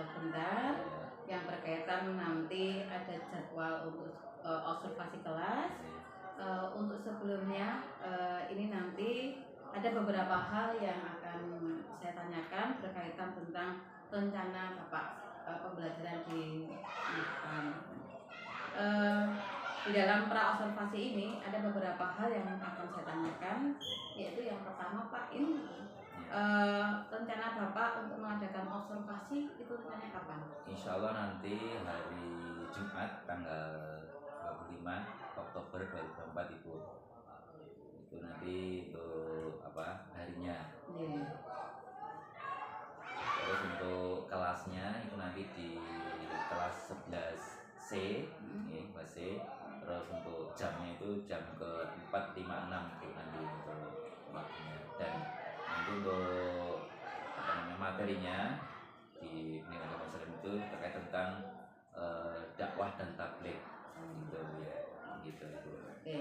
sebentar yang berkaitan nanti ada jadwal untuk observasi kelas. Untuk sebelumnya ini nanti ada beberapa hal yang akan saya tanyakan berkaitan tentang rencana Bapak pembelajaran di depan. Di dalam pra-observasi ini ada beberapa hal yang akan saya tanyakan, yaitu yang pertama Pak, ini rencana Bapak untuk mengadakan observasi itu rencananya kapan? Insya Allah nanti hari Jumat tanggal 25 Oktober 2024 Ibu. Itu nanti untuk harinya. Terus untuk kelasnya itu nanti di kelas 11C, kelas C. Terus untuk jamnya itu jam ke 4.56 itu nanti untuk waktunya. Dan nanti untuk materinya di pendidikan Muslim itu terkait tentang dakwah dan tabligh gitu ya, gitu. Oke.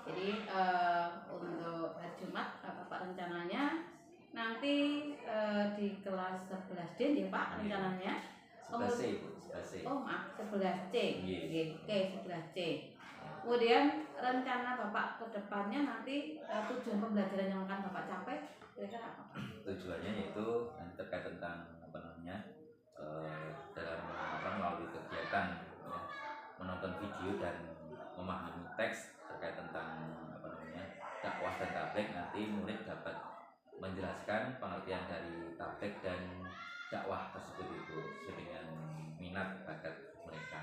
Jadi untuk hari Jumat Bapak rencananya nanti di kelas 11D ya Pak rencananya. 11C. Oh maaf, 11C. Oke, 11C. Kemudian rencana Bapak ke depannya nanti tujuan pembelajaran yang akan Bapak capai kira-kira apa? Tujuannya yaitu terkait tentang dalam melalui kegiatan ya, menonton video dan memahami teks terkait tentang dakwah dan tabligh. Nanti murid dapat menjelaskan pengertian dari tabligh dan dakwah tersebut itu sesuai dengan minat bakat mereka.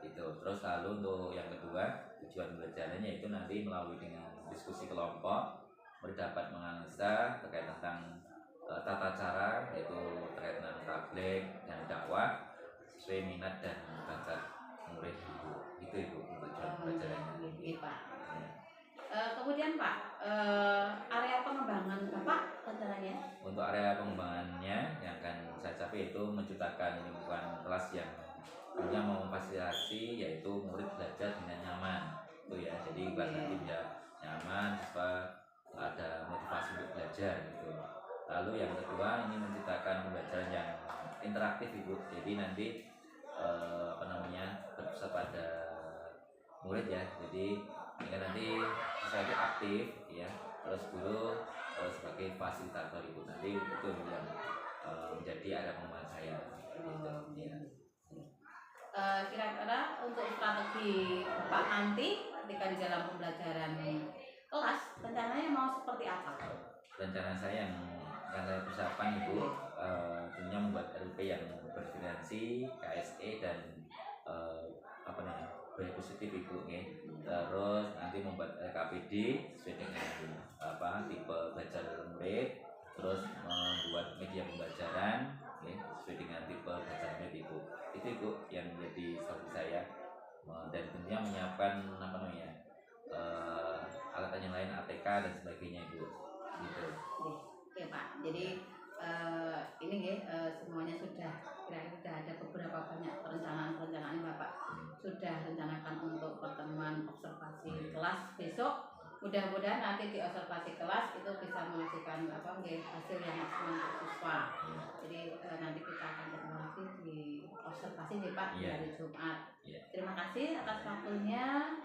Itu terus lalu untuk yang kedua tujuan pembelajarannya itu nanti melalui dengan diskusi kelompok dapat menganalisa terkait tentang tata cara yaitu terkait dengan tabligh dan dakwah sesuai minat dan bakat murid itu Ibu untuk tujuan pembelajarannya. Pak. Kemudian Pak, area pengembangan Bapak rencananya? Untuk area pengembangannya yang akan saya capai itu menciptakan lingkungan kelas yang punya memfasilitasi yaitu murid belajar dengan nyaman itu ya. Jadi kelas nanti bisa nyaman supaya ada motivasi untuk belajar gitu. Lalu yang kedua ini menciptakan pembelajaran yang interaktif Ibu. Jadi nanti berpusat pada murid ya. Jadi nanti sebagai aktif ya, terus guru sebagai fasilitator Ibu. Nanti itu yang menjadi area pengembangan saya gitu ya. Kira-kira untuk strategi Bapak nanti ketika di dalam pembelajaran kelas rencananya mau seperti apa? Rencana saya yang saya persiapkan Ibu tentunya membuat RUP yang bervariasi, KSE dan budaya positif Ibu ya. Terus nanti membuat LKPD sesuai dengan tipe belajar murid. Terus membuat media pembelajaran ya, sesuai dengan tipe belajar murid Ibu. Itu Ibu yang menjadi strategi saya. Dan tentunya menyiapkan alat yang lain ATK dan sebagainya Ibu gitu. Oke Pak, jadi ini semuanya sudah ada beberapa banyak perencanaan Bapak sudah rencanakan untuk pertemuan observasi kelas besok. Mudah-mudahan nanti di observasi kelas itu bisa menghasilkan hasil yang maksimal untuk siswa. Jadi nanti kita akan ketemu lagi di observasi nih Pak di hari Jumat. Terima kasih atas waktunya.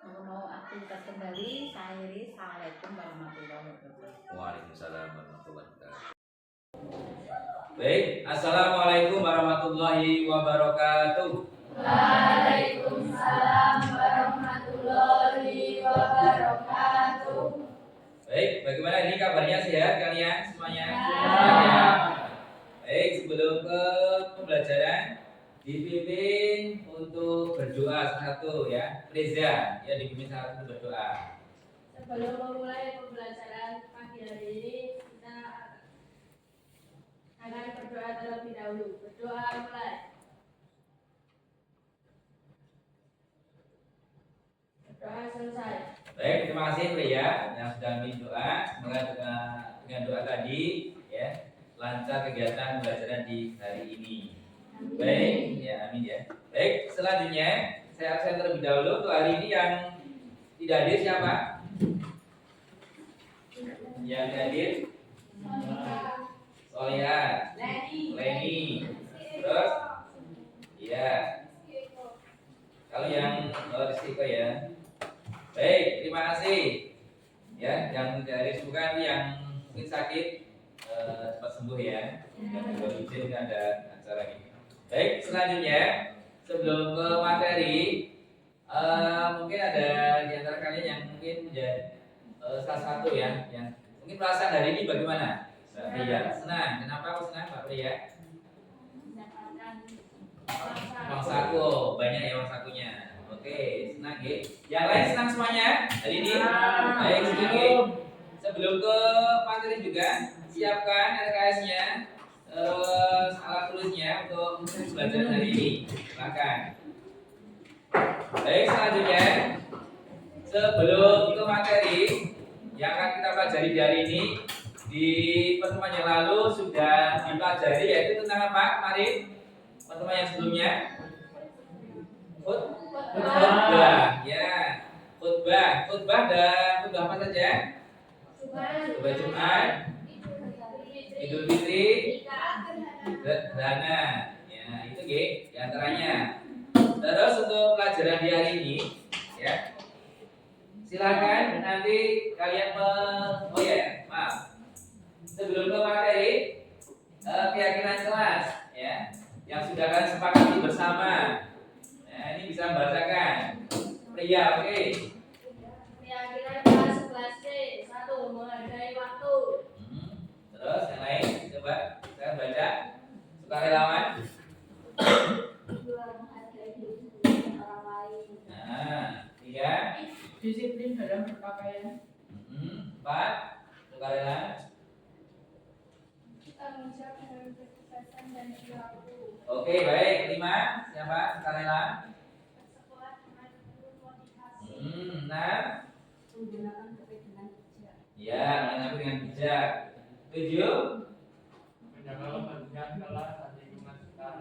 Mau aktivitas kembali, saya Iris. Assalamualaikum warahmatullahi wabarakatuh. Waalaikumsalam warahmatullahi wabarakatuh. Baik, assalamualaikum warahmatullahi wabarakatuh. Waalaikumsalam warahmatullahi wabarakatuh. Baik, bagaimana ini kabarnya, sehat kalian semuanya? Ya. Baik, sebelum ke pembelajaran dipimpin untuk berdoa satu ya. Reza ya, dipimpin satu berdoa. Sebelum memulai pembelajaran pagi hari ini, kita akan berdoa terlebih dahulu. Berdoa mulai. Berdoa selesai. Baik, terima kasih Pria yang sudah mimpin doa. Semoga dengan doa tadi ya lancar kegiatan pembelajaran di hari ini. Baik, ya amin ya. Baik, selanjutnya saya absen terlebih dahulu untuk hari ini yang tidak hadir siapa? Yang hadir? Soleha. terus? Iya. Kalau yang risiko ya. Baik, terima kasih. Ya, yang dari bukan yang mungkin sakit cepat sembuh ya. Yang belum izin ada acara ini. Baik, selanjutnya sebelum ke materi, mungkin ada di antara kalian yang mungkin menjadi salah satu ya, yang mungkin perasaan hari ini bagaimana? Mbak Priya, senang. Kenapa kok senang, Mbak Priya? Uang saku, banyak ya uang sakunya. Oke, senang ya. Yang lain senang semuanya hari ini? Baik, senang ya. Sebelum ke materi juga, siapkan RKS-nya, terus alat tulisnya untuk belajar hari ini. Silakan. Baik, selanjutnya sebelum ke materi yang akan kita pelajari di hari ini, di pertemuan yang lalu sudah dipelajari yaitu tentang apa kemarin? Pertemuan yang sebelumnya khutbah, ya. Khutbah dan khutbah apa saja? Khutbah Jumat, Idul Fitri, Gerhana. Ya, itu di antaranya. Terus untuk pelajaran di hari ini, ya. Silakan nanti kalian oh ya, maaf. Sebelum ke materi, keyakinan kelas, ya, yang sudah kalian sepakati bersama. Nah, ini bisa membacakan. Pria, oke. Keyakinan kelas 11C. 1. Menghargai waktu. Terus yang lain, coba saya baca. Sukarelawan. 2. Menghargai diri sendiri dan orang lain. Nah, 3. Disiplin dalam berpakaian. 4. Sukarela. Tanggung jawab dalam berkegiatan dan perilaku. Oke, baik. 5. Siapa? Sukarela. Bersekolah dengan penuh motivasi. 6. Menggunakan HP dengan bijak. Ya, menanggapi dengan bijak. 7. Menjaga kepentingan kelas dan lingkungan sekitar.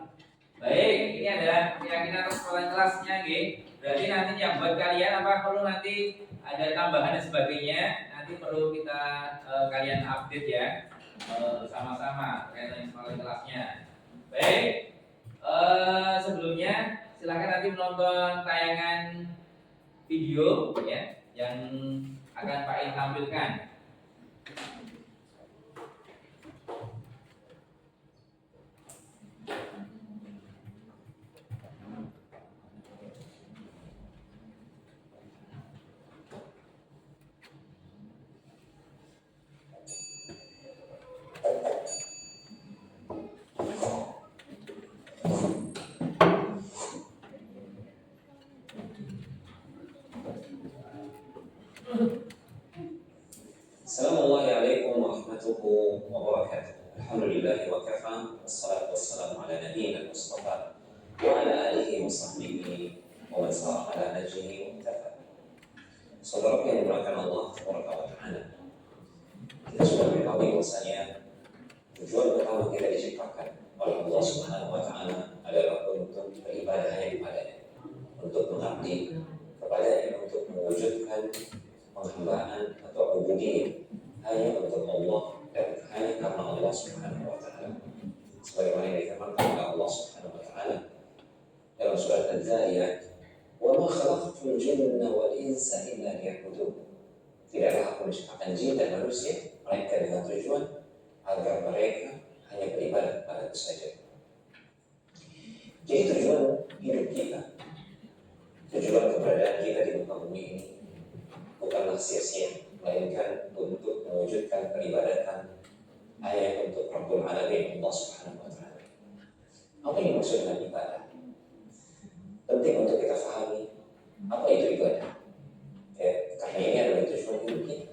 Baik, ini adalah keyakinan atas kepala kelasnya, G. Berarti nanti yang buat kalian apa perlu nanti ada tambahan dan sebagainya. Nanti perlu kita kalian update ya bersama-sama terkait dengan kepala kelasnya. Baik, sebelumnya silakan nanti menonton tayangan video ya yang akan Pak Il tampilkan. السلام الله عليكم ورحمته وبركاته. الحمد لله وكفى والصلاة والسلام على نبينا المصطفى وعلى آله وصحبه ومن سار على نهجه واقتفى. Saudara yang dimuliakan Allah Subhanahu wa taala. Kita sudah mengetahui bahwasanya tujuan pertama kita diciptakan oleh Allah Subhanahu wa taala adalah untuk beribadah hanya kepadanya, untuk mengabdi kepadanya, untuk mewujudkan penghambaan atau ubudiyah hanya untuk Allah dan hanya karena Allah Subhanahu wa taala. Sebagaimana yang difirmankan oleh Allah Subhanahu wa taala dalam surat Al-Zariyat, "Wa ma khalaqtul jinna wal insa illa liya'budun." Tidaklah aku menciptakan jin dan manusia melainkan dengan tujuan agar mereka hanya beribadah kepada-Ku saja. Jadi tujuan hidup kita, tujuan keberadaan kita di muka bumi ini bukanlah sia-sia, melainkan untuk mewujudkan peribadatan hanya untuk Rabbul Alamin, Allah Subhanahu wa taala. Apa yang dimaksud dengan ibadah? Penting untuk kita pahami apa itu ibadah. Ya, karena ini adalah tujuan hidup kita.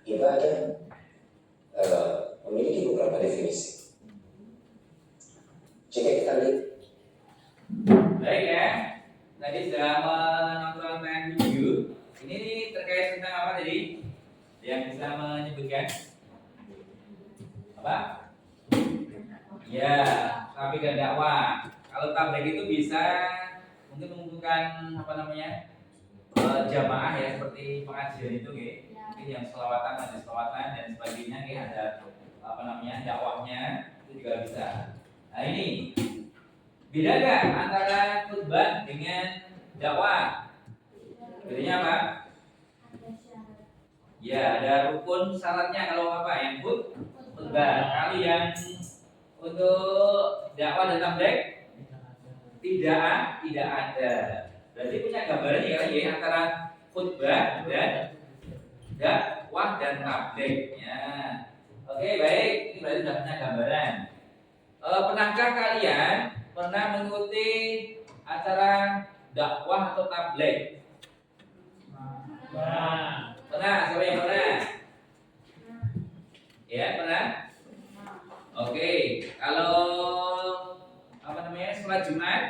Ibadah memiliki beberapa definisi. Jika kita lihat, Baik ya, tadi sudah menonton tayangan video. Ini nih terkait tentang apa tadi? Yang bisa menyebutkan apa? Ya, tabligh dan dakwah. Kalau tabligh itu bisa mungkin mengumpulkan apa namanya jamaah ya, seperti pengajian itu, mungkin yang selawatan, ada selawatan dan sebagainya, ada apa namanya dakwahnya itu juga bisa. Nah ini beda nggak antara khutbah dengan dakwah? Bedanya apa? Ya, ada rukun syaratnya kalau apa yang khutbah. Kalau yang untuk dakwah dan tabligh tidak ada. Berarti punya gambaran ya antara khutbah dan dakwah dan tabligh. Ya. Oke, baik. Ini berarti sudah punya gambaran. Pernahkah kalian pernah mengikuti acara dakwah atau tabligh? Pernah? Siapa yang pernah? Ya, pernah? Oke, kalau apa namanya sholat Jumat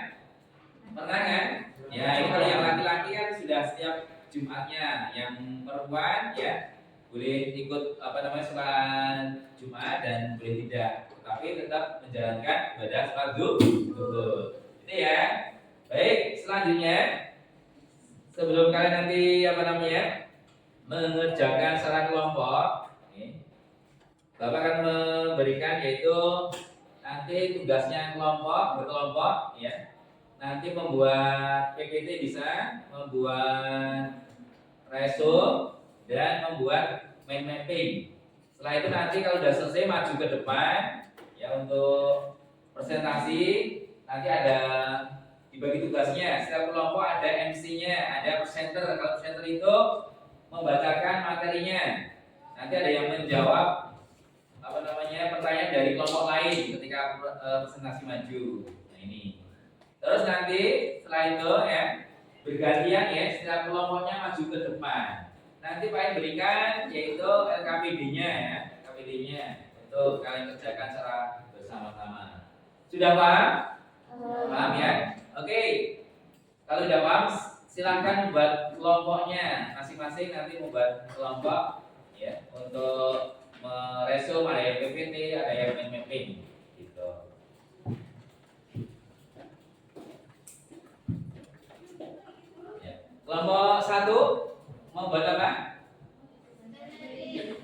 pernah kan? Ya, ini kalau yang laki-laki kan sudah setiap Jumatnya, yang perempuan ya boleh ikut apa namanya sholat Jumat dan boleh tidak, tapi tetap menjalankan ibadah sholat zuhur. Ini ya. Baik, selanjutnya sebelum kalian nanti apa namanya mengerjakan secara kelompok, Bapak akan memberikan yaitu nanti tugasnya berkelompok ya. Nanti membuat PPT bisa, membuat resume dan membuat mind mapping. Setelah itu nanti kalau sudah selesai maju ke depan ya untuk presentasi. Nanti ada dibagi tugasnya. Setiap kelompok ada MC-nya, ada presenter. Kalau presenter itu membacakan materinya. Nanti ada yang menjawab apa namanya pertanyaan dari kelompok lain ketika presentasi maju. Nah ini. Terus nanti setelah itu ya bergantian ya setiap kelompoknya maju ke depan. Nanti Pak berikan yaitu LKPD-nya ya, LKPD-nya untuk kalian kerjakan secara bersama-sama. Sudah paham? Paham ya? Oke. Kalau sudah paham silahkan membuat kelompoknya masing-masing, nanti membuat kelompok ya untuk meresume, ada yang PPT, ada yang mind mapping gitu. Ya. Kelompok 1 membuat apa?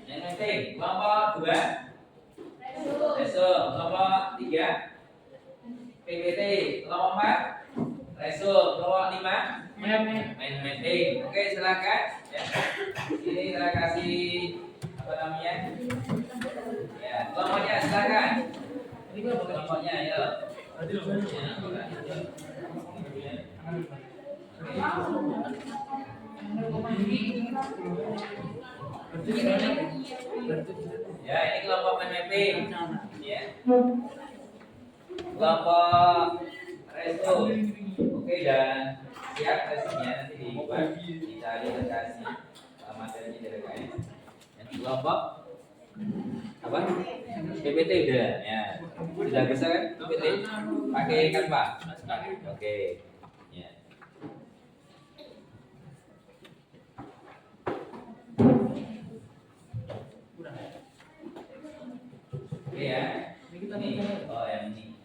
Mind mapping. Kelompok 2 resume. Kelompok 3 PPT. Kelompok 4 resume. Kelompok 5 mind mapping. Oke, silakan ya. Ini saya kasih apa namanya? Ya, kelompoknya silakan. Ini kelompoknya ya. Ya, ini kelompok mind mapping. Ya. Kelompok resto. Oke, dan siap resunya nanti dibuat, dicari lokasinya, materinya dari KS. Kelompok apa? PPT udah ya. Sudah bisa kan PPT? Pakai Canva. Oke. Ya. Oke ya. Ini oh yang ini.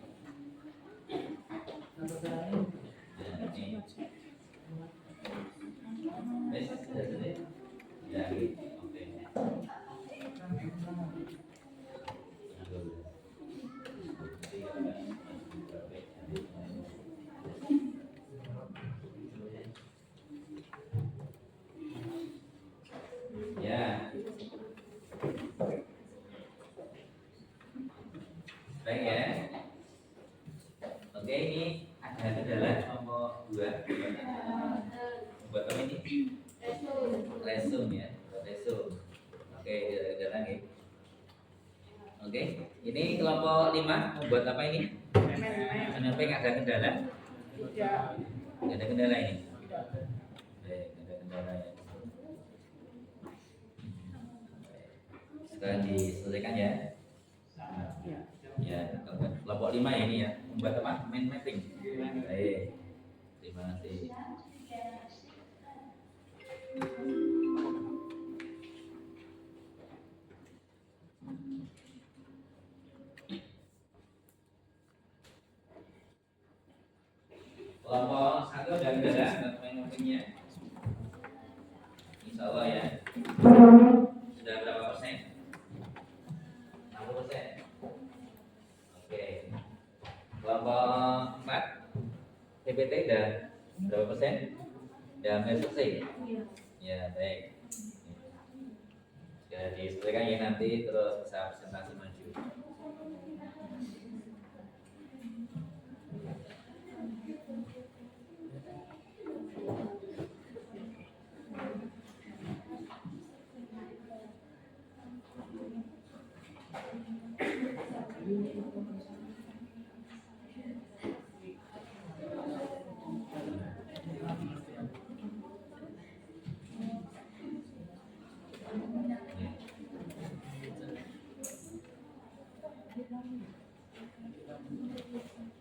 Baik ya. Oke, ini ada kendala nomor 2. Buat apa ini? Resume ya, resume. Oke, kendala nih. Oke, ini kelompok 5 membuat apa ini? Kenapa nggak ada kendala? Nggak ada kendala ini. Baik, nggak ada kendala ya. Sekarang diselesaikan ya. Ya, kelompok 5 ya ini ya, membuat apa? Mind mapping. Baik, terima kasih. Kelompok 1 dan 2 mind mappingnya. Insya Allah ya. Sudah berapa persen? 60%. Oke. PPT udah berapa persen? Udah hampir selesai. Ya baik. Sudah diselesaikan ya nanti terus bisa presentasi maju.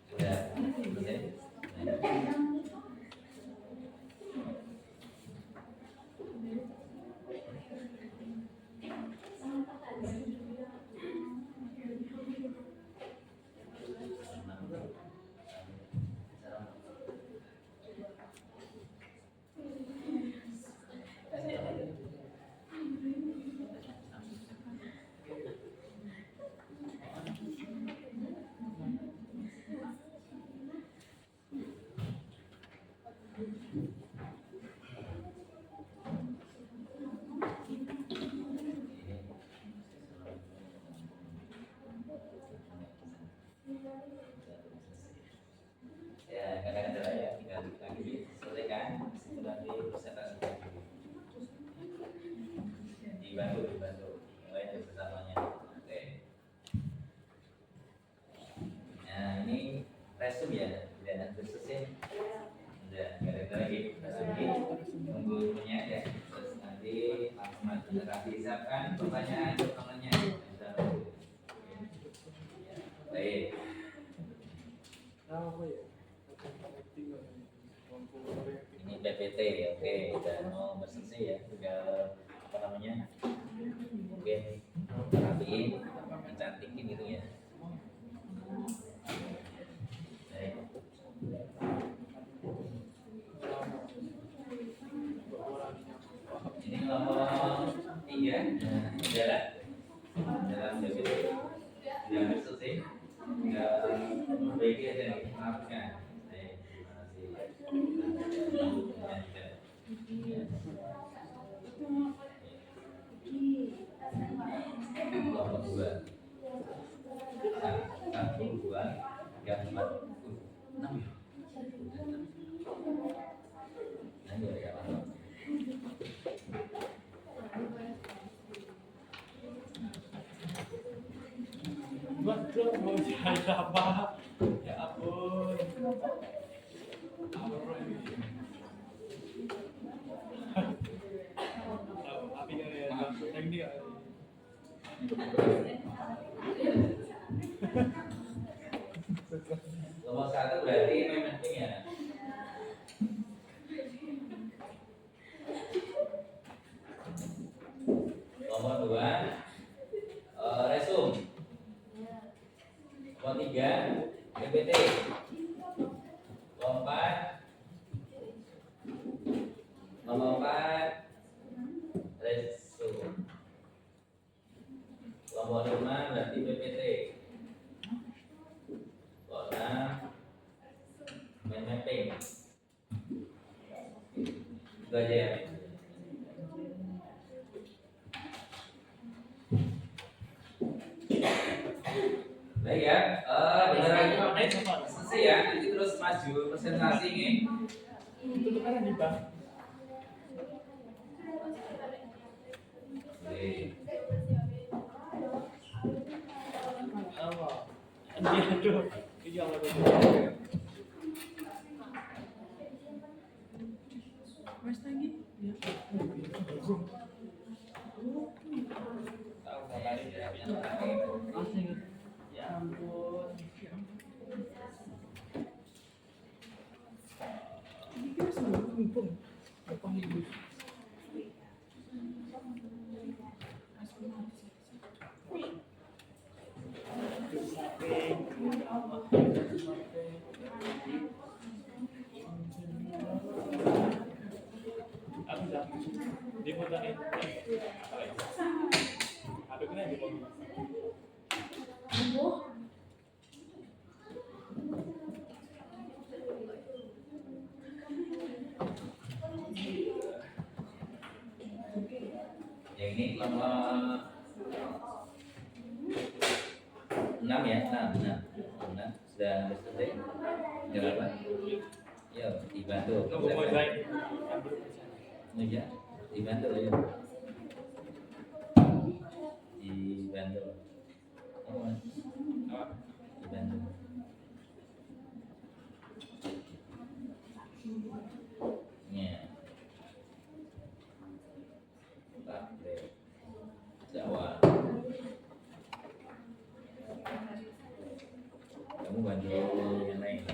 Sudah selesai. Ya, kadang-kadang ya tinggal lagi selesaikan, itu nanti presentasi dibantu mulai dari pertamanya. Oke. Nah ini resume ya, udah selesai. Udah kadang-kadang lagi tunggu punya ya. Terus nanti langsung aja siapkan pertanyaannya. Baik. Ini PPT ya, oke, udah mau selesai ya, tinggal apa namanya, mungkin rapiin, cantikin gitu ya. Baik. Ini nomor 3, jalan dalam PPT, sudah selesai, tinggal memperbaiki aja nih, maafkan. Kelompok 2 1, 2, 3, 4, 6 ya? Nah, ya, Betul, mau cari apa? Ya ampun. Apa ini? Api ya, teknik ya. nomor 1 berarti main penting ya. Nomor 2 resume. Nomor 3 PPT. Nomor 4 resume. Nomor 5 berarti PPT. Nomor 6 main mapping. Itu aja ya. Baik ya, bentar lagi menit selesai ya, nanti terus maju presentasi nih. Itu kan di bank. Dia tuh, ini apa tuh? Mas lagi? Ya. Tahu kali ya. Ya ampun. Ini kan sama kumpul. Apa ini? Dia mau tanya apa lagi? Apa kena di bawah? 6 ya, 6. Sudah hampir selesai. Tinggal apa? Ya, dibantu. Ya, dibantu ya. Dibantu. Oh, dibantu. Ya. Jawa. Kamu bantu yang lain.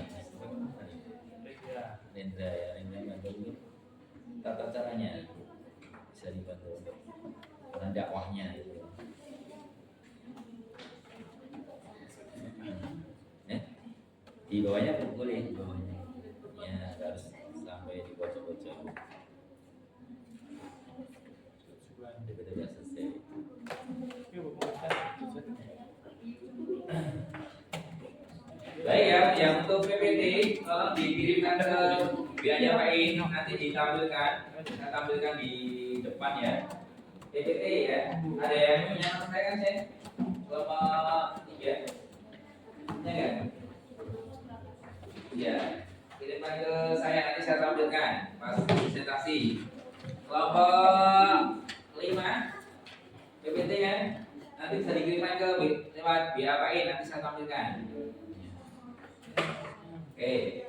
Rendra ya, Rendra bantu tata caranya bisa dibantu dengan dakwahnya gitu. Di bawahnya boleh, di bawahnya ya harus sampai di pojok-pojok. Itu sudah selesai. Baik ya, yang untuk PPT tolong dikirimkan ke biaya Pak In, nanti ditampilkan, kita tampilkan di depan ya. PPT ya, ada yang punya saya kan saya kelompok 3, ya kan? Ya, kirimkan ke saya nanti saya tampilkan pas presentasi. Kelompok 5 PPT ya, nanti bisa dikirimkan ke lewat biaya Pak In, nanti saya tampilkan. Oke.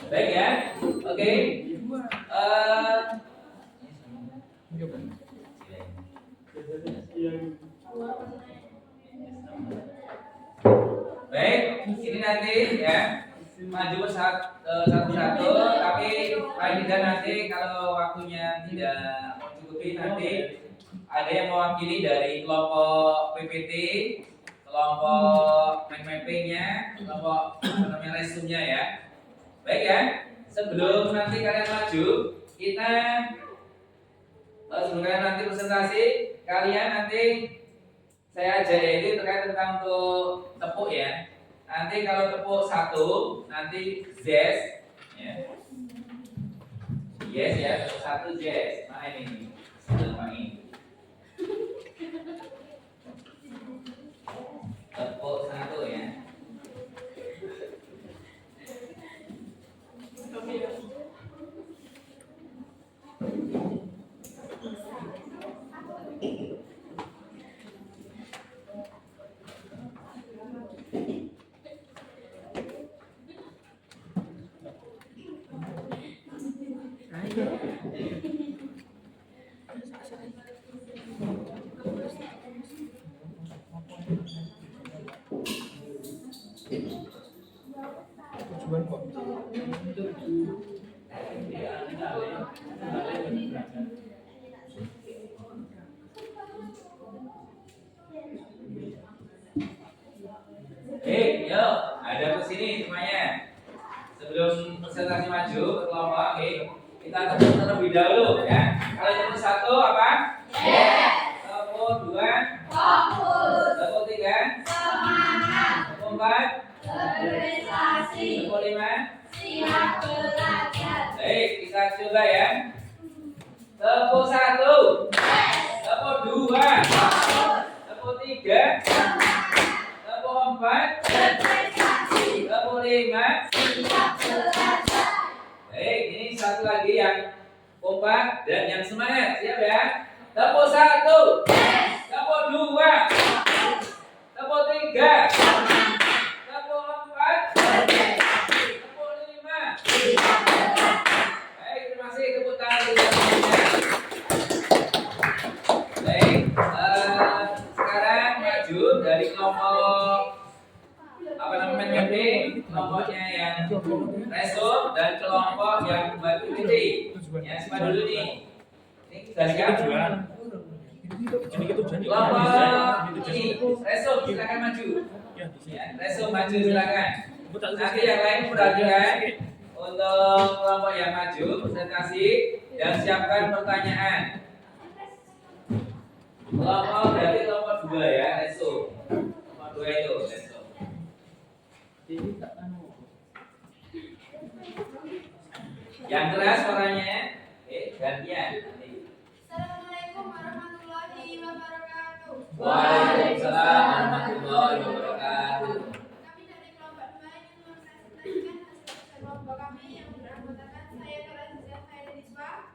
Baik ya. Oke. Baik, ini nanti ya maju satu-satu, tapi paling tidak nanti kalau waktunya tidak mencukupi nanti ada yang mewakili dari kelompok PPT, kelompok mapping-nya, kelompok resume-nya ya. Baik ya, sebelum nanti kalian maju, sebelum kalian nanti presentasi, kalian nanti saya ajari terkait tentang untuk tepuk ya. Nanti kalau tepuk 1, nanti jazz ya. Yes ya, tepuk 1 jazz. Nah ini, ini. Tepuk 1 ya. Yuk, ada ke sini semuanya. Sebelum presentasi maju ke kelompok, kita tepuk terlebih dahulu ya. Kalau tepuk 1 apa? Yes. Tepuk 2 fokus. Tepuk 3 semangat. Tepuk 4 berprestasi. Tepuk 5 siap belajar. Baik, kita coba ya. Tepuk 1 yes. Tepuk 2 fokus. Tepuk 3 semangat. Tepuk 4 berprestasi. Tepuk 5 siap belajar. Baik, ini satu lagi yang kompak dan yang semangat. Siap ya? Tepuk 1 yes. Tepuk 2 tepuk 3 tepuk 4 tepuk 5 siap belajar. Baik, terima kasih. Tepuk tangan untuk semuanya. Baik, sekarang maju dari kelompok kelompoknya yang reso dan kelompok yang buat PPT. Ya, siapa dulu nih? Ini sudah siap? Kelompok ini reso silakan maju. Ya, reso maju silakan. Nanti yang lain perhatikan untuk kelompok yang maju presentasi dan siapkan pertanyaan. Kelompok dari kelompok 2 ya, reso. Kelompok 2 itu reso. Yang keras suaranya, gantian. Assalamualaikum warahmatullahi wabarakatuh. Waalaikumsalam warahmatullahi wabarakatuh. Kami dari kelompok 2 ingin mempresentasikan hasil kelompok kami yang beranggotakan saya Nurhaliza Khairiswa,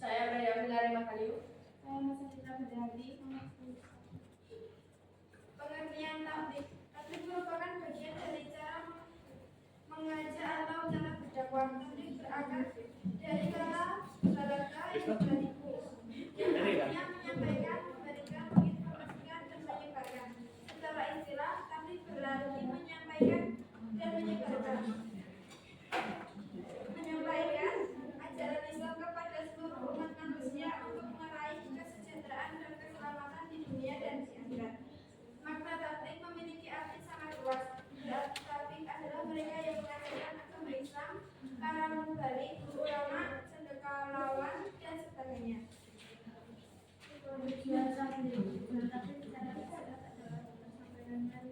saya Maria Bilari Makaliu, saya Masahira Badari. Pengertian tablik. Tablik merupakan bagian dari cara mengajak atau cara berdakwah. Tablik berakar dari kata balagha yubaligu, yang artinya menyampaikan, memberikan, menginformasikan, dan menyebarkan. Secara istilah, tablik berarti menyampaikan dan menyebarkan. Menyampaikan ajaran Islam kepada seluruh umat manusia untuk meraih kesejahteraan dan keselamatan di dunia dan di akhirat. Makna tablik memiliki arti sangat luas. Tablik adalah mereka yang mengajarkan agama Islam, para mubalik, guru ulama, sendekalawan, dan sebagainya. Tujuan tablik secara istilah adalah menyampaikan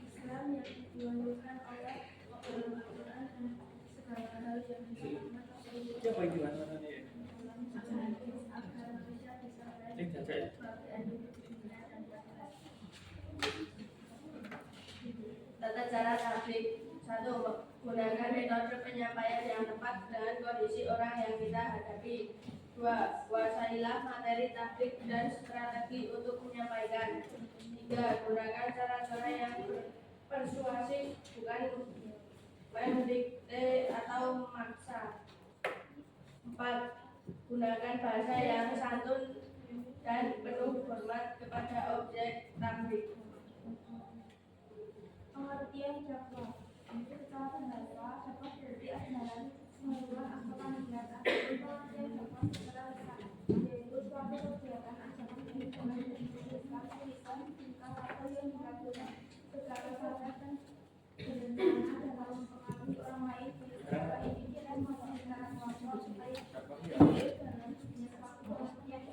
Islam yang diwajibkan oleh Al-Quran dan segala hal yang disebutkan Siapa yang gimana nih? agar manusia bisa baik Cek caca ya. Tata cara tablik. 1. Gunakan metode penyampaian yang tepat dengan kondisi orang yang kita hadapi. 2. Kuasailah materi tablik dan strategi untuk menyampaikan. 3. Gunakan cara-cara yang persuasif, bukan mendikte atau memaksa. 4. Gunakan bahasa yang santun dan penuh hormat kepada objek tablik. Pengertian dakwah. Itu secara dakwah dapat berarti ajaran mengulang anggapan kegiatan. Pengertian dakwah secara lisan, yaitu suatu kegiatan ajaran yang dituliskan tulisan tingkah atau yang dilakukan secara sadar dan berencana dalam mempengaruhi orang lain secara individu dan maupun secara kelompok supaya dalam menyebabkan yang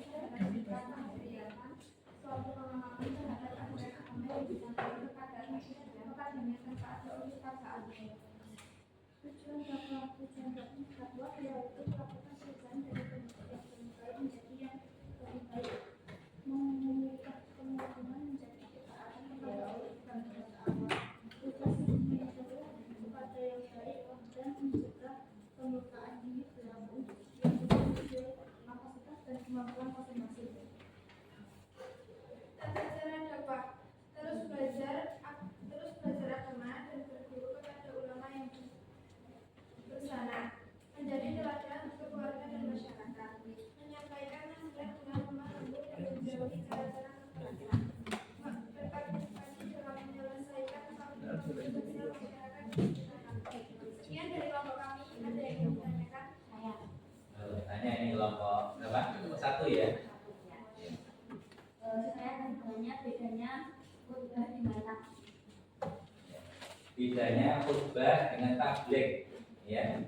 dalam kegiatan suatu pemahaman terhadap ajaran agama yang disampaikan kepada masyarakat. Tujuan dakwah yaitu melakukan perubahan dari bentuk yang belum baik menjadi yang lebih baik, memulihkan kemungkinan menjadi ketaatan kepada Allah Subhanahu wa Ta'ala, tugas menyeru kepada yang baik dan mencegah pemurkaan diri pelaku yang sesuai kapasitas dan kemampuan masing-masing. Tata cara dakwah. Terus belajar agama dan berguru kepada ulama yang bersana, menjadi teladan untuk keluarga dan masyarakat, menyampaikan nasihat dengan lemah lembut dan menjauhi cara-cara kekerasan, berpartisipasi dalam menyelesaikan masalah sosial masyarakat dan masyarakat. Sekian dari kelompok kami. Ada yang ingin ditanyakan? Saya. Tanya ini kelompok berapa? Kelompok 1 ya. Saya akan bertanya bedanya khutbah dengan tablik. Bedanya khutbah dengan tablik, ya.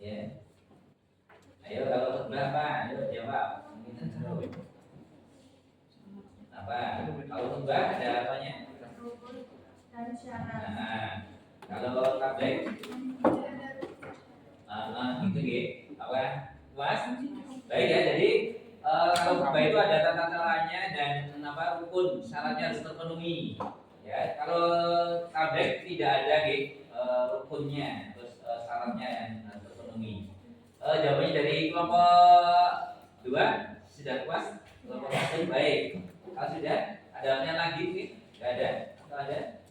Ya. Ayo kalau khutbah apa? Ayo jawab. Apa? Kalau khutbah ada apanya? Rukun dan syarat. Nah, kalau tablik, gitu gitu. Apa? Puas? Baik ya. Jadi kalau khutbah itu ada tata caranya dan rukun syaratnya harus terpenuhi. Ya, kalau tablik tidak ada rukunnya, terus syaratnya yang harus terpenuhi. Jawabannya dari kelompok 2 sudah puas, kelompok 1 baik. Kalau sudah ada pertanyaan lagi sih? Tidak ada. Atau ada?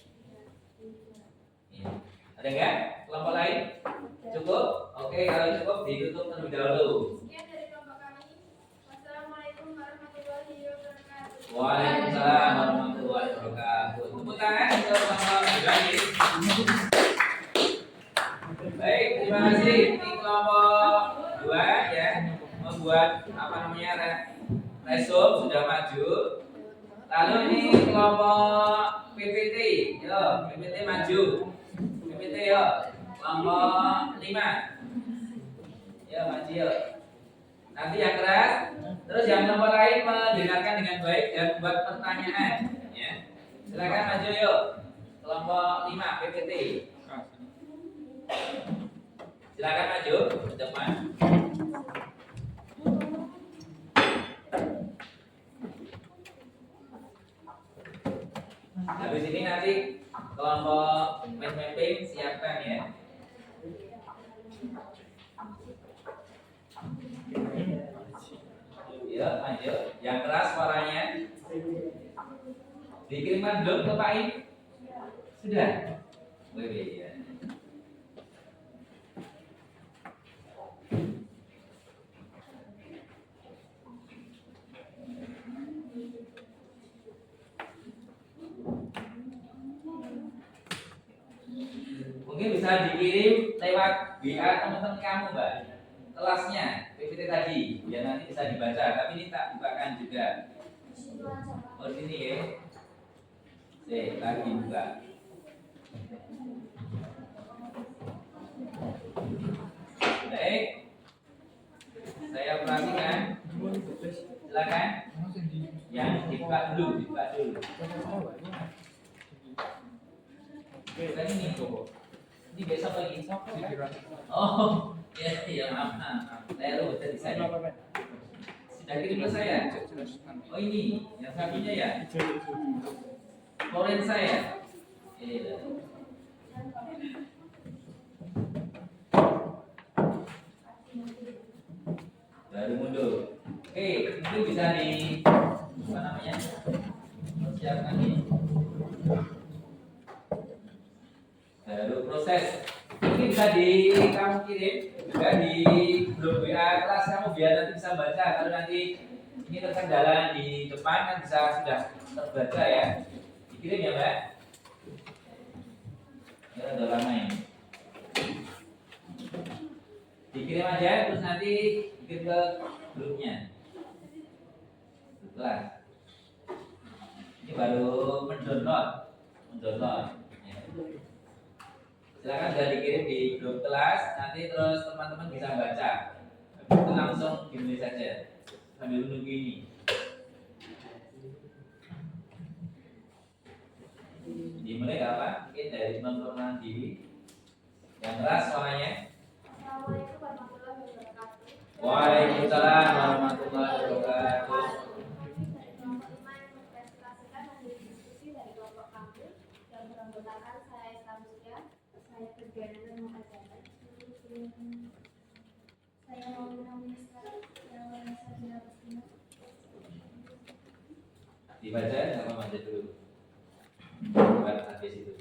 Ya. Ada enggak? Kelompok lain? Cukup? Oke, kalau cukup ditutup terlebih dahulu. Sekian dari kelompok kami. Wassalamualaikum warahmatullahi wabarakatuh. Waalaikumsalam warahmatullahi wabarakatuh. Tepuk tangan untuk kelompok 2. Baik, terima kasih. Ini kelompok 2 ya, membuat resume sudah maju. Lalu ini kelompok PPT, yo PPT maju. PPT yo, kelompok 5. Yo maju yo. Nanti yang keras, terus yang kelompok lain mendengarkan dengan baik dan buat pertanyaan. Ya, silakan maju yuk. Kelompok 5 PPT. Silakan maju ke depan. Habis ini nanti kelompok mapping siapkan ya. Ya, maju. Yang keras suaranya. Dikirimkan belum ke Pak In? Sudah. Boleh ya. Mungkin bisa dikirim lewat WA teman-teman kamu, Mbak. Kelasnya, PPT tadi, biar nanti bisa dibaca. Tapi ini tak bukakan juga. Oh sini ya. Lagi buka. Baik. Saya perhatikan. Silakan. Yang dibuka dulu, dibuka dulu. Kan ini ini besok lagi. Oh, ya maaf. Saya lupa tadi saya. Sudah kirim ke saya. Oh ini, yang satunya ya. Lorenza ya. Baru mundur. Oke, itu bisa di apa namanya? Siapkan ini. Baru proses. Ini bisa kamu kirim juga di grup WA kelas kamu biar nanti bisa baca. Kalau nanti ini terkendala di depan kan bisa sudah terbaca ya. Dikirim ya Mbak. Ya udah lama ini. Dikirim aja terus nanti kirim ke grupnya. Kelas. Ini baru mendownload. Ya. Silakan sudah dikirim di grup kelas, nanti terus teman-teman bisa baca. Itu langsung dimulai saja sambil menunggu ini. Dimulai apa? Mungkin dari teman-teman diri. Yang keras suaranya. Assalamualaikum warahmatullahi wabarakatuh. Waalaikumsalam warahmatullahi wabarakatuh. Dari kelompok 5 yang mempresentasikan hasil diskusi dari kelompok kampus yang beranggotakan saya Islamia, saya Perjalanan dan Mengajarkan, saya Maulana Minister, saya Wanesa Bina Basina. Dibaca sama baca dulu. Bukan habis itu.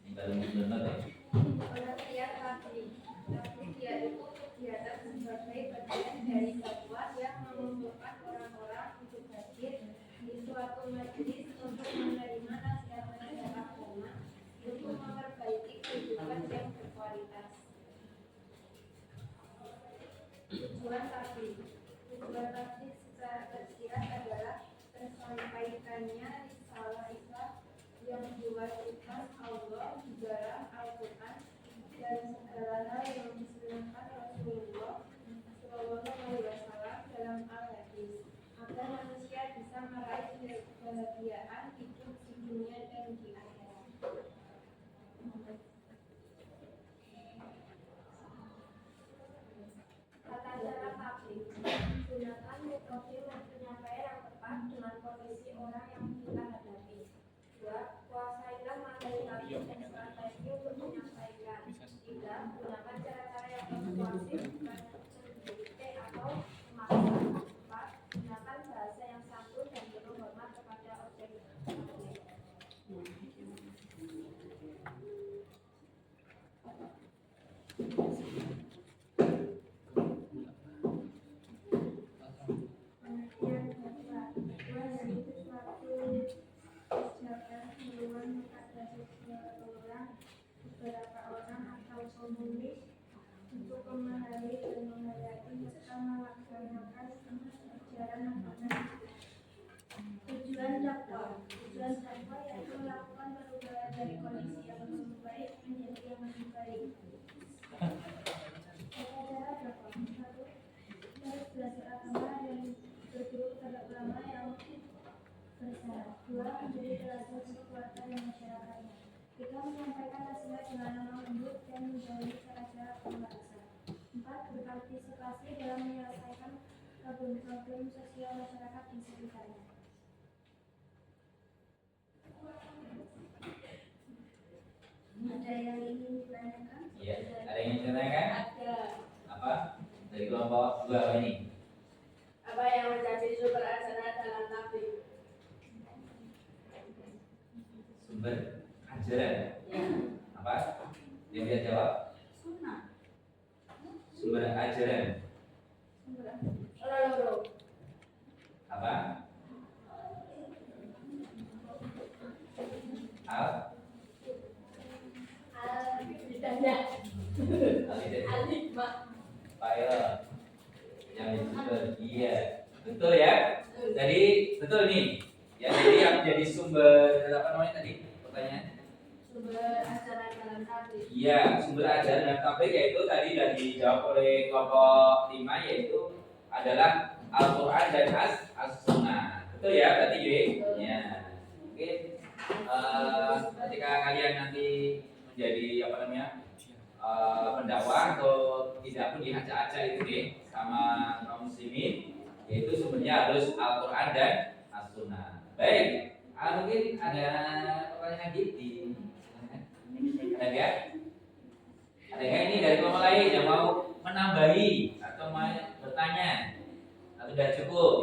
Ini baru mendownload ya. Pengertian publik. Publik yaitu kegiatan sebagai bagian dari jadwal yang mengumpulkan orang-orang untuk hadir di suatu majelis untuk menerima nasihat-nasihat agama untuk memperbaiki kehidupan yang berkualitas. Tujuan publik. Tujuan publik secara tersirat adalah tersampaikannya risalah Islam yang diwajibkan Allah di dalam Al-Quran dan segala hal yang disunahkan Rasulullah Shallallahu Alaihi Wasallam dalam Al-Hadis agar manusia bisa meraih kebahagiaan hidup di dunia dan di akhirat. Tata cara publik gunakan metode penyampaian yang tepat dengan kondisi orang yang kita hadapi. 2. Kuasailah materi publik dan strategi untuk menyampaikan. 3. Gunakan cara-cara yang persuasif bukan mendikte atau memaksa. 4. Gunakan bahasa yang santun dan penuh hormat kepada objek publik. Pengertian fatwa yaitu suatu ucapan seruan kepada seseorang, beberapa orang atau komunis untuk memahami dan menghayati serta melaksanakan ajaran agama. Tujuan dakwah yaitu melakukan perubahan dari kondisi yang belum baik menjadi yang lebih baik. Tata cara dakwah. 1. Harus belajar agama dan berguru kepada ulama yang bersyarat. 2. Menjadi teladan untuk keluarga dan masyarakatnya. 3. Menyampaikan nasihat dengan lemah lembut dan dan menjauhi cara-cara pembatasan. 4. Berpartisipasi dalam menyelesaikan problem-problem sosial masyarakat di sekitarnya. Ada yang ingin ditanyakan? Iya, ada yang ingin ditanyakan? Ada. Apa? Dari kelompok 2 apa ini? Apa yang menjadi sumber ajaran dalam takbir? Sumber ajaran. Ya. Apa? Yang bisa jawab? Sunnah. Sumber ajaran. Sumber ajaran. Apa? Al? Al-Hidayah. Al-Hikmah. File yang sumber, iya betul ya. Jadi betul nih ya, jadi yang jadi sumber apa namanya tadi pertanyaan? Sumber ajaran dalam takbir. Iya, sumber ajaran dalam takbir yaitu tadi sudah dijawab oleh kelompok 5, yaitu adalah Al-Quran dan As-Sunnah. Betul ya tadi ya. Mungkin ketika kalian nanti menjadi apa namanya pendakwah atau tidak pun diajak-ajak itu nih sama kaum muslimin, yaitu sumbernya harus Al-Quran dan As-Sunnah. Baik, mungkin ada pertanyaan lagi di ada nggak? Ada nggak ini dari kelompok lain yang mau menambahi atau mau bertanya atau sudah cukup?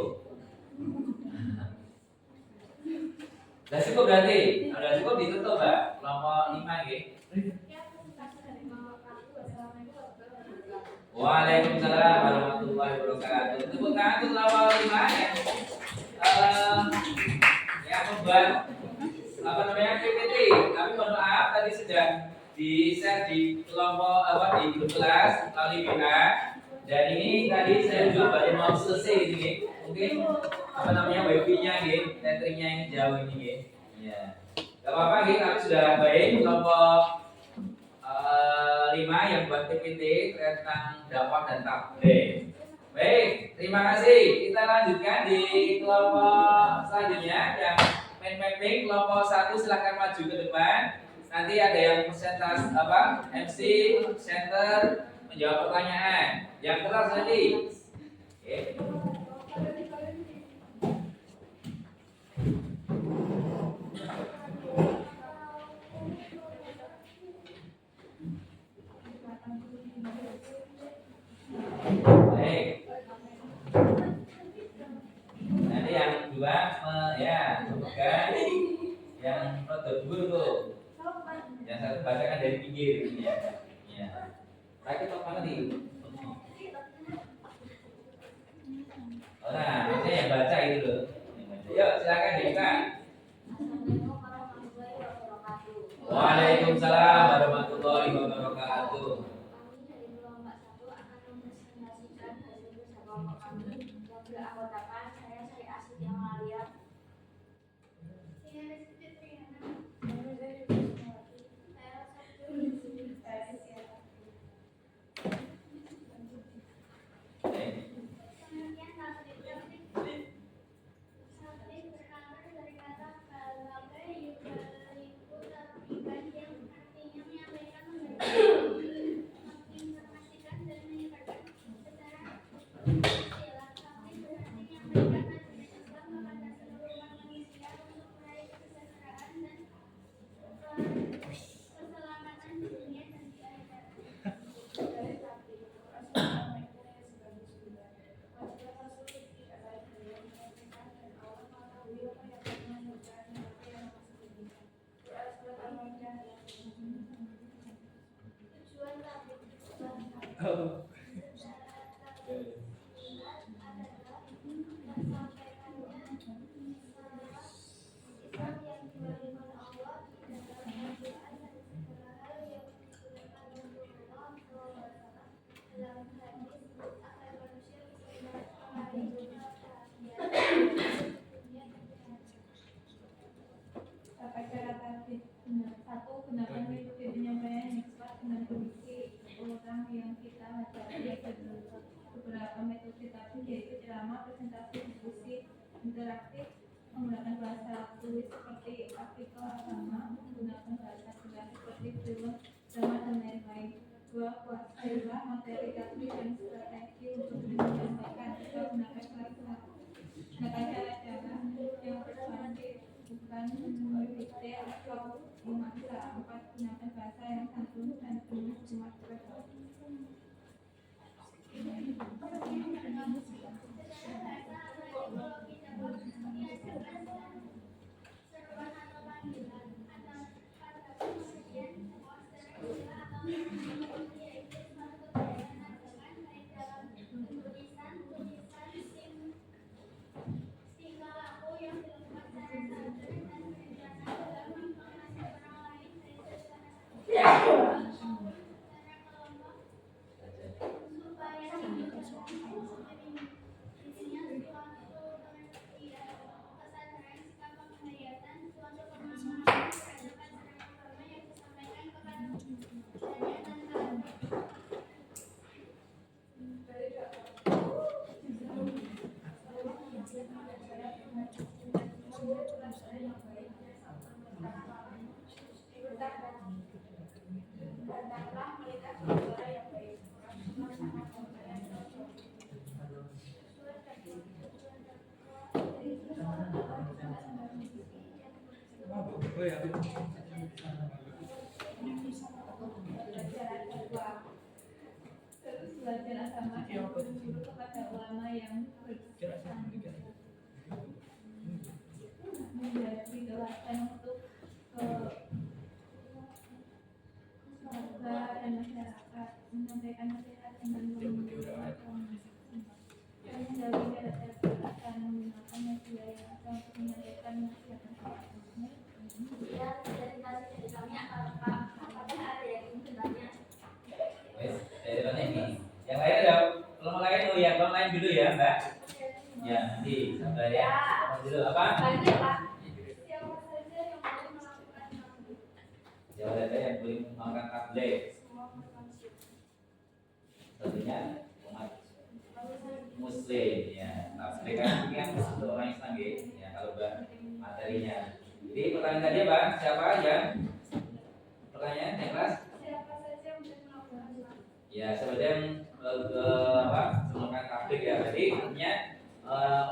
Sudah cukup berarti? Sudah cukup ditutup Mbak, kelompok 5 gitu. Waalaikumsalam warahmatullahi wabarakatuh. Tepuk tangan untuk kelompok 5 yang membuat apa namanya PPT. Tapi mohon maaf tadi sudah di share di kelompok di grup kelas melalui WA. Dan ini tadi saya juga baru mau selesai ini. Mungkin apa namanya wifi-nya gitu, letternya ini jauh ini gitu. Ya. Gak apa-apa gitu, tapi sudah baik kelompok 5 yang buat PPT tentang dakwah dan tabligh. Baik, terima kasih. Kita lanjutkan di kelompok selanjutnya yang main mapping. Kelompok 1 silahkan maju ke depan. Nanti ada yang presentasi MC center menjawab pertanyaan. Yang keras nanti. Oke. Baik. Nanti yang kedua ya bukan yang produk dulu tuh. Yang satu bacakan dari pinggir ini ya. Ya. Rakyat apa nanti? Oh, nah, maksudnya yang baca itu loh. Yuk, silakan dibuka. Waalaikumsalam warahmatullahi wabarakatuh. Kami dari kelompok 1 akan mempresentasikan hasil kerja kelompok kami yang beranggotakan saya Asih yang Malia. Satu, gunakan metode penyampaian yang cepat dengan kondisi orang yang kita hadapi. Dua, kuasailah materi taktik dan strategi untuk menyampaikan atau gunakan cara-cara yang persuasif, bukan mendikte atau memaksa. Empat, gunakan bahasa yang santun dan penuh hikmat beragam. Terus belajar agama dan berguru kepada ulama yang menjadi teladan untuk keluarga dan masyarakat, menyampaikan nasihat dengan menjauhi darat-darat dan menggunakan media yang ada untuk menyampaikan nasihat. Yang lain ada kelompok lain, oh ya kelompok lain dulu ya Mbak. Ya nanti sabar ya. Dulu apa? Siapa saja yang boleh menggunakan tablet. Tentunya umat Muslim ya. Tablet kan ini kan untuk orang Islam ya. Kalau materinya. Jadi pertanyaan tadi apa? Siapa yang pertanyaan yang kelas? Ya sebenarnya menggunakan tablik ya. Jadi artinya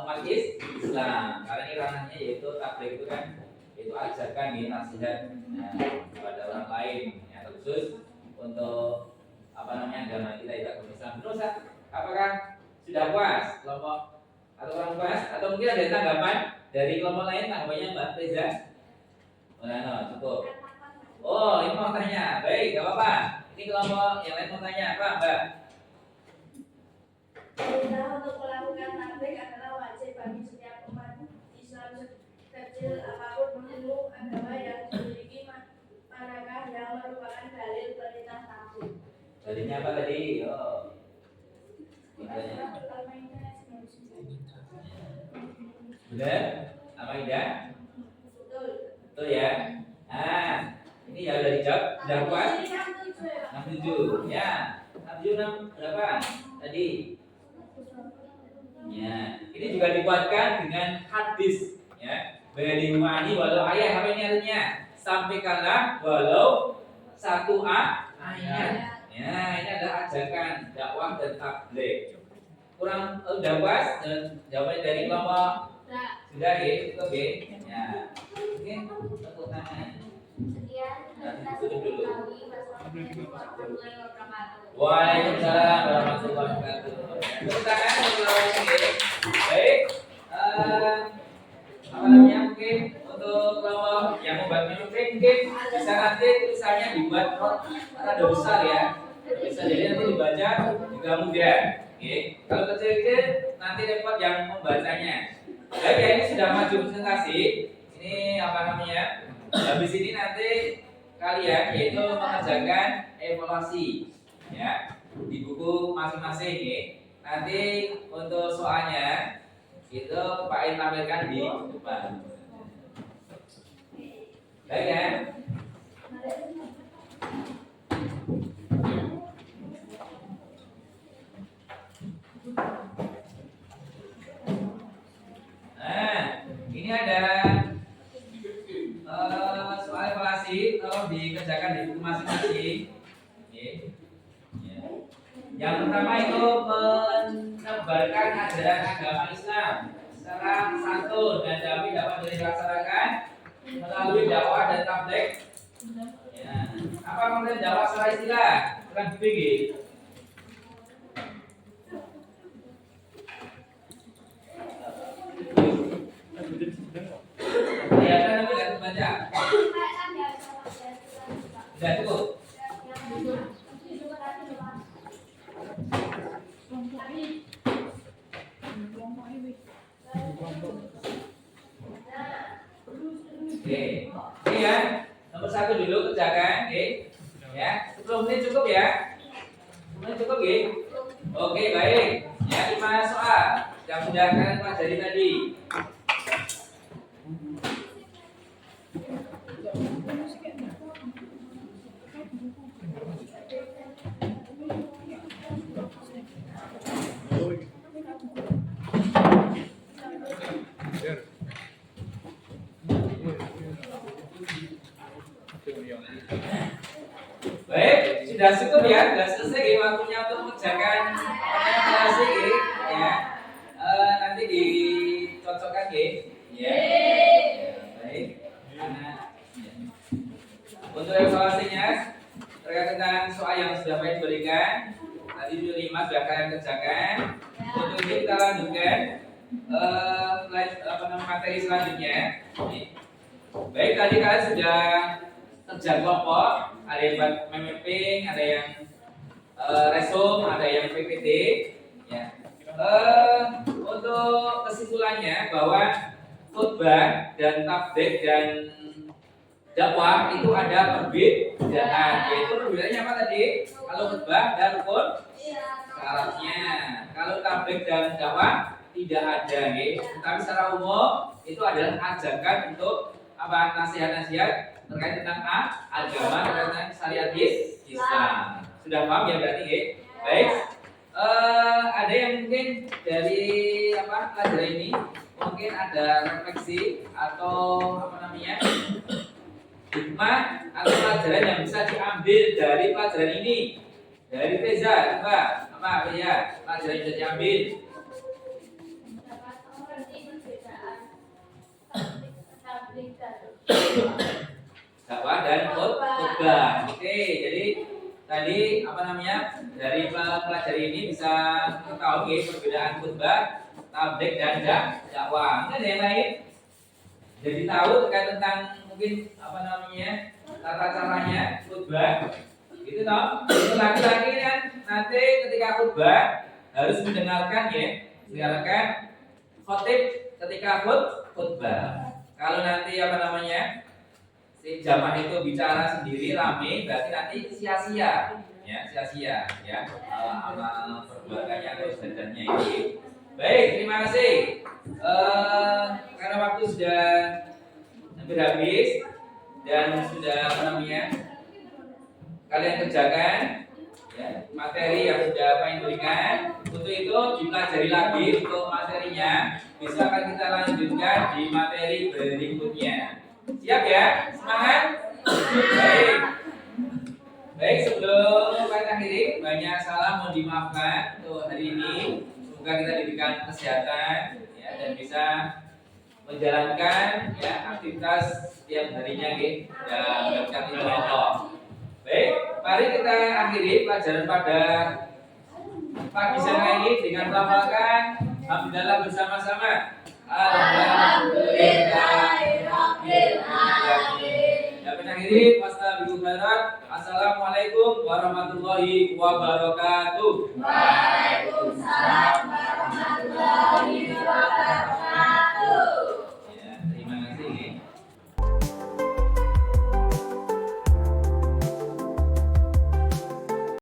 umat Islam karena ini ranahnya yaitu tablik itu kan itu ajarkan ya nasihat kepada orang lain ya khusus untuk agama kita itu agama Islam. Terus apakah sudah puas kelompok atau kurang puas atau mungkin ada tanggapan dari kelompok lain tanggapannya Mbak Reza? Cukup. Oh ini mau tanya, baik gak apa-apa. Ini kelompok yang lain mau tanya apa Mbak? Perintah untuk melakukan tablik adalah wajib bagi setiap umat Islam kecil apapun ilmu agama yang dimiliki, manakah yang merupakan dalil perintah tablik. Dalilnya apa tadi? Benar? Al-Maidah? Betul ya? Nah, ini ya udah dijawab, sudah puas? 67 ya. 67 berapa? Tadi. Ya, ini juga dikuatkan dengan hadis ya. Balighu'ani walau ayat, apa ini artinya? Sampaikanlah walau satu ayat. Ya, ini adalah ajakan dakwah dan tabligh. Kurang udah puas dan jawabannya dari kelompok sudah ya, cukup ya. Ya. Oke, tepuk tangan. Tutup dulu. Waalaikumsalam warahmatullahi wabarakatuh. Tepuk tangan untuk baik. Apa namanya mungkin untuk kelompok yang membuatnya mungkin bisa nanti tulisannya dibuat rada besar ya. Bisa jadi nanti dibaca juga mudah. Oke. Kalau kecil-kecil nanti repot yang membacanya. Baik ya, ini sudah maju presentasi. Ini apa namanya? Habis ini nanti kalian yaitu mengerjakan evaluasi ya di buku masing-masing ya. Nanti untuk soalnya itu Pak In tampilkan di depan. Baik ya. Nah, ini ada soal evaluasi, tolong dikerjakan di buku masing-masing. Yang pertama itu menebarkan ajaran agama Islam secara santun dan damai dapat dilaksanakan melalui dakwah dan tabligh. Ya. Apa maksud dakwah secara istilah? Bukan begini. Ya, nanti lihat baca. Sudah cukup. Oke, ini ya nomor 1 dulu kerjakan, oke? Ya, 10 menit cukup ya? 10 menit cukup ya? Oke, baik. Ya, 5 soal yang sudah kalian pelajari tadi. Baik, sudah cukup ya, sudah selesai ya waktunya untuk mengerjakan evaluasi ya. Nanti dicocokkan ya. Baik. Nah, ya. Untuk evaluasinya terkait tentang soal yang sudah kalian berikan, tadi video 5 sudah kalian kerjakan. Untuk ini kita lanjutkan materi selanjutnya. Baik, tadi kalian sudah kerja kelompok, ada yang buat mapping, ada yang resume, ada yang PPT. Ya. Untuk kesimpulannya bahwa khutbah dan tabligh dan dakwah itu ada perbedaan. Yaitu perbedaannya apa tadi? Kalau khutbah dan rukun syaratnya. Kalau tabligh dan dakwah tidak ada, tapi secara umum itu adalah ajakan untuk apa? Nasihat-nasihat terkait tentang agama, terkait tentang syariat Islam. Sudah paham ya berarti, Baik. Ada yang mungkin dari pelajaran ini mungkin ada refleksi atau hikmah atau pelajaran yang bisa diambil dari pelajaran ini. Dari Reza, apa ya pelajaran yang bisa diambil? Dakwah dan khutbah. Oke, jadi tadi dari pelajari ini bisa mengetahui perbedaan khutbah, tabligh dan dakwah. Mungkin ada yang lain? Jadi tahu terkait tentang mungkin tata caranya khutbah. Gitu toh. Laki-laki kan nanti ketika khutbah harus mendengarkan khotib ketika khutbah. Kalau nanti si jamaah itu bicara sendiri rame, berarti nanti sia-sia ya amal perbuatannya atau ibadahnya ini. Baik, terima kasih. Karena waktu sudah hampir habis dan sudah kalian kerjakan ya, materi yang sudah kalian berikan. Untuk itu dipelajari lagi untuk materinya. Bisa akan kita lanjutkan di materi berikutnya. Siap ya? Semangat? Baik, sebelum kita akhiri, banyak salah mohon dimaafkan untuk hari ini. Semoga kita diberikan kesehatan ya, dan bisa menjalankan ya aktivitas setiap harinya dan mendapatkan ilmu Allah. Baik, mari kita akhiri pelajaran pada pagi siang ini dengan melafalkan alhamdulillah bersama-sama. Alhamdulillahirabbil alamin. Ya, akhiri wassalamu Assalamualaikum warahmatullahi wabarakatuh. Waalaikumsalam warahmatullahi